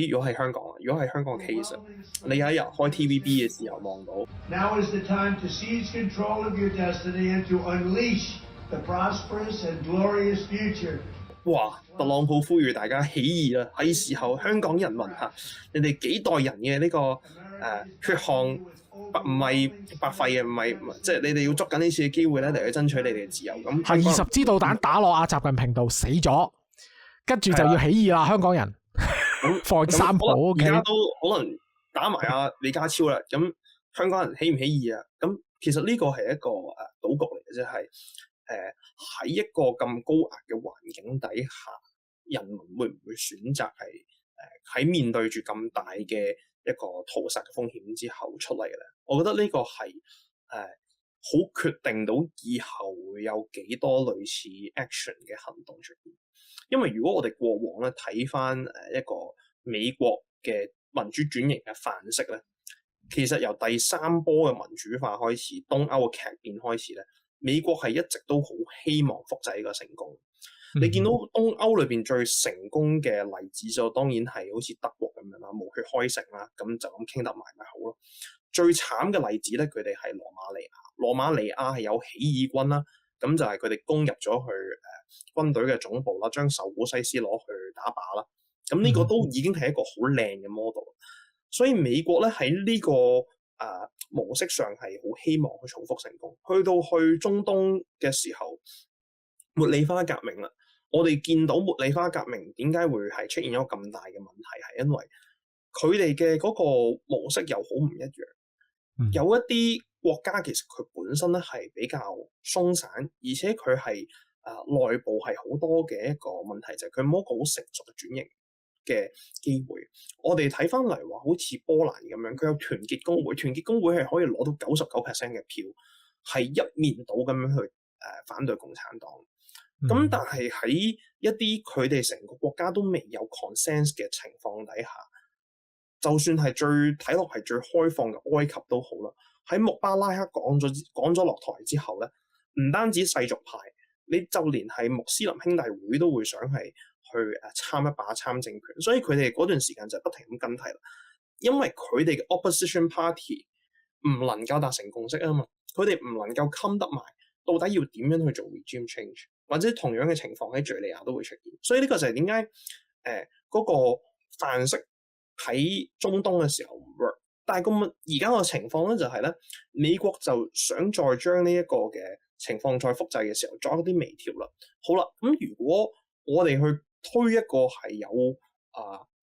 如果係香港啊，如果係香港嘅 case，你有一日開 TVB 嘅時候望到。Now is the time to seize control of your destiny and to unleash the prosperous and glorious future. 哇！特朗普呼籲大家起義啦，係時候香港人民嚇，你哋幾代人嘅呢個血汗唔係白費嘅，唔係即係你哋要捉緊呢次嘅機會咧嚟去爭取你哋嘅自由。咁係20支導彈打落阿習近平度死咗，跟住就要起義啦，香港人放三寶。而家都可能打埋阿李家超啦，咁香港人起唔起義啊？咁其實呢個係一個賭局嚟嘅，即係喺一個咁高壓嘅環境底下，人民會唔會選擇係喺面對住咁大嘅一個屠殺嘅風險之後出嚟嘅咧？我覺得呢個係好決定到以後會有幾多類似 action 嘅行動出現。因為如果我哋過往咧睇翻一個美國嘅民主轉型嘅範式咧，其實由第三波嘅民主化開始，東歐嘅劇變開始咧，美國係一直都好希望複製呢個成功。你見到東歐裏邊最成功嘅例子就當然係好似德國咁樣啦，無血開城啦，咁就咁傾得埋咪好咯。最慘嘅例子咧，佢哋係羅馬尼亞係有起義軍啦，咁就係佢哋攻入咗去軍隊嘅總部啦，將受古西斯攞去打靶啦。咁呢個都已經係一個好靚嘅 model。所以美國咧喺呢個模式上係好希望去重複成功。去到去中東嘅時候，茉莉花革命啦，我哋見到茉莉花革命點解會係出現咗咁大嘅問題，係因為佢哋嘅嗰個模式又好唔一樣。有一啲國家其實佢本身咧係比較鬆散，而且佢係內部係好多嘅一個問題，就係佢冇一個好成熟嘅轉型嘅機會。我哋睇翻嚟話，好似波蘭咁樣，佢有團結工會，團結工會係可以攞到99% 嘅票，係一面倒咁樣去反對共產黨。咁但係喺一啲佢哋成個國家都未有 consensus 嘅情況底下，就算係睇落係最開放嘅埃及都好啦，喺穆巴拉克講咗落台之後咧，唔單止世俗派，你就連係穆斯林兄弟會都會想係去參一把參政權，所以佢哋嗰段時間就不停咁更替啦。因為佢哋嘅 opposition party 唔能夠達成共識啊嘛，佢哋唔能夠冚得埋，到底要點樣去做 regime change， 或者同樣嘅情況喺敍利亞都會出現。所以呢個就係點解嗰個範式喺中東嘅時候唔 work， 但係而家個情況咧就係咧，美國就想再將呢一個嘅情況再複製嘅時候，作一啲微調啦。好啦，咁如果我哋去推一個係有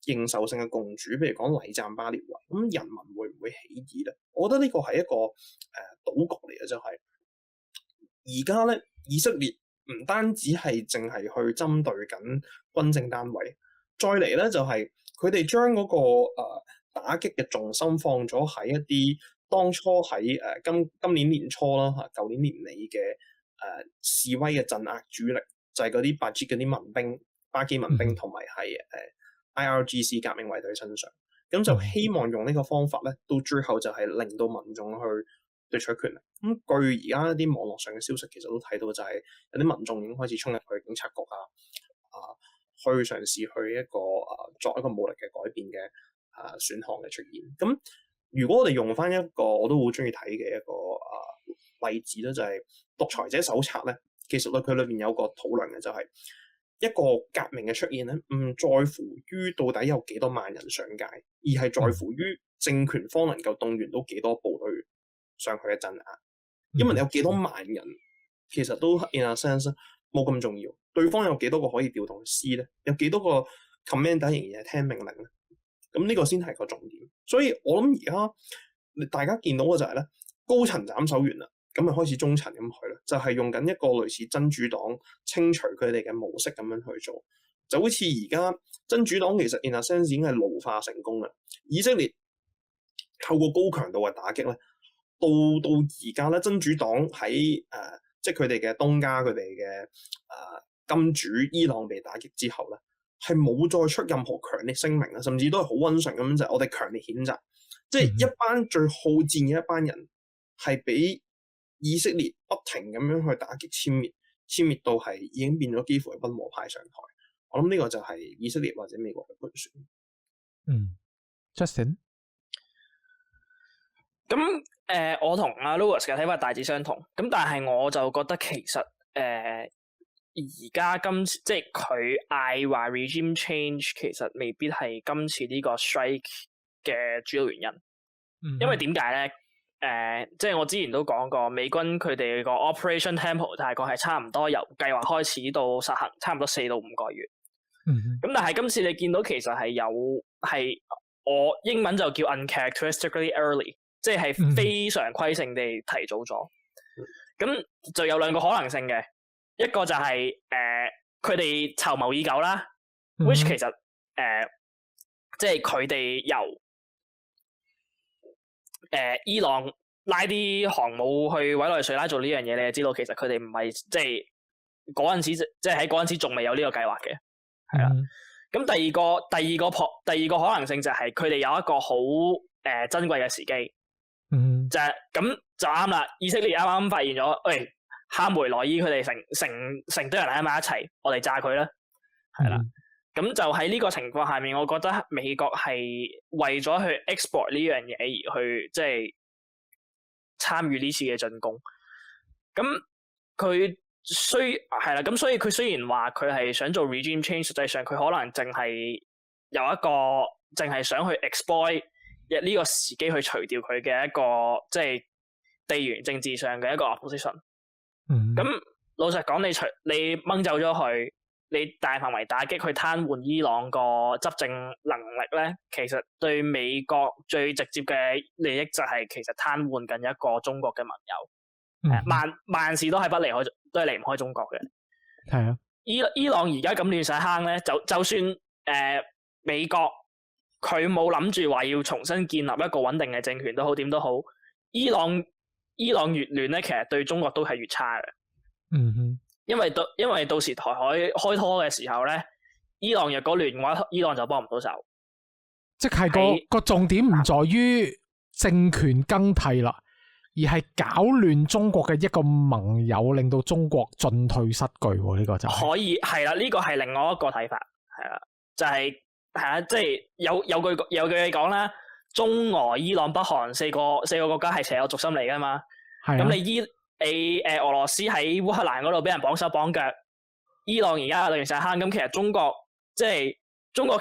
認受性嘅共主，譬如講禮讚巴列維，咁人民會唔會起義咧？我覺得呢個係一個賭局嚟嘅，就係而家咧以色列唔單止係淨係去針對緊軍政單位，再嚟咧就係佢哋將嗰個打擊嘅重心放咗喺一啲當初喺今年年初啦嚇，舊年年尾嘅示威嘅鎮壓主力，就係嗰啲巴基嗰啲民兵、巴基民兵同埋係IRGC 革命衛隊身上，咁就希望用呢個方法咧，到最後就係令到民眾去奪取權力。咁據而家一啲網絡上嘅消息，其實都睇到就係有啲民眾已經開始衝入去警察局去嘗試去一個作一個武力嘅改變嘅選項嘅出現。咁如果我哋用翻一個我都好中意睇嘅一個例子咧，就係《獨裁者手冊》咧，其實佢裏邊有個討論嘅就係一個革命嘅出現咧，唔在乎於到底有幾多萬人上街，而係在乎於政權方能夠動員到幾多部隊上去嘅鎮壓。因為你有幾多萬人，其實都 in a sense 冇咁重要。對方有幾多個可以調動師咧？有幾多個 commander 仍然係聽命令咧？咁呢個先係個重點。所以我諗而家大家見到嘅就係咧，高層斬手完啦，咁就開始中層咁去啦，就係用緊一個類似真主黨清除佢哋嘅模式咁樣去做。就好似而家真主黨其實 in a sense 已經係奴化成功啦。以色列透過高強度嘅打擊咧，到而家咧，真主黨喺即係佢哋嘅東家佢哋嘅金主伊朗被打擊之後咧，係冇再出任何強烈聲明啊，甚至都係好溫順咁就係我哋強烈譴責，即係一班最好戰嘅一班人係俾以色列不停咁樣去打擊殲滅到係已經變咗幾乎係溫和派上台。我諗呢個就係以色列或者美國嘅盤算。Justin。咁我同阿 Louis 嘅睇法大致相同，咁但係我就覺得其實而家今次即係佢嗌話 regime change， 其實未必係今次呢個 strike 嘅主要原因。因為點解咧？即係我之前都講過，美軍佢哋個 operation tempo 大概係差唔多由計劃開始到實行，差唔多4到5個月。咁但係今次你見到其實係我英文就叫 uncharacteristically early， 即係非常規性地提早咗。咁就有2個可能性嘅，一個就係佢哋籌謀已久啦，which 其實即係佢哋由伊朗拉啲航母去委內瑞拉做呢樣嘢，你就知道其實佢哋唔係即係嗰陣時，即係喺嗰陣時仲未有呢個計劃嘅，係啦。咁第二個可能性就係佢哋有一個好珍貴嘅時機，就係咁就啱啦。以色列啱啱發現咗，喂，哈梅內伊佢哋成堆人喺埋一齊，我哋炸佢啦，係啦。咁就喺呢個情況下面，我覺得美國係為咗去 export 呢樣嘢而去即係參與呢次嘅進攻。咁佢係啦，咁所以佢雖然話佢係想做 regime change， 實際上佢可能淨係有一個淨係想去 exploit 呢個時機去除掉佢嘅一個即係地緣政治上嘅一個 opposition。咁老實講，你掹走咗佢。你大範圍打擊去癱瘓伊朗個執政能力咧，其實對美國最直接嘅利益就係其實癱瘓緊一個中國嘅盟友。萬事都係離唔開中國嘅。係啊，伊朗而家咁亂晒坑咧，就算美國佢冇諗住話要重新建立一個穩定嘅政權都好，點都好，伊朗越亂咧，其實對中國都係越差嘅。因為到時台海開拖嘅時候咧，伊朗若果亂嘅話，伊朗就幫唔到手。即係個重點唔在於政權更替啦，而係搞亂中國嘅一個盟友，令到中國進退失據。呢個就可以係啦，呢個係另外一個睇法，係啦，就係啊，即係有句嘢講啦，中俄伊朗北韓四個國家係邪有軸心嚟噶嘛。咁你俄羅斯喺烏克蘭嗰度俾人綁手綁腳，伊朗而家亂晒坑，咁其實中國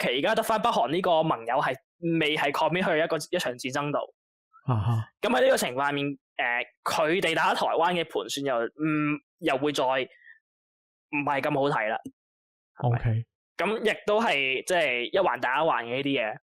其實而家得翻北韓呢個盟友係未係 commit 去一場戰爭度。咁喺呢個情況下面，佢哋打台灣嘅盤算又會再唔係咁好睇啦。OK，咁亦都係即係一環打一環嘅呢啲嘢。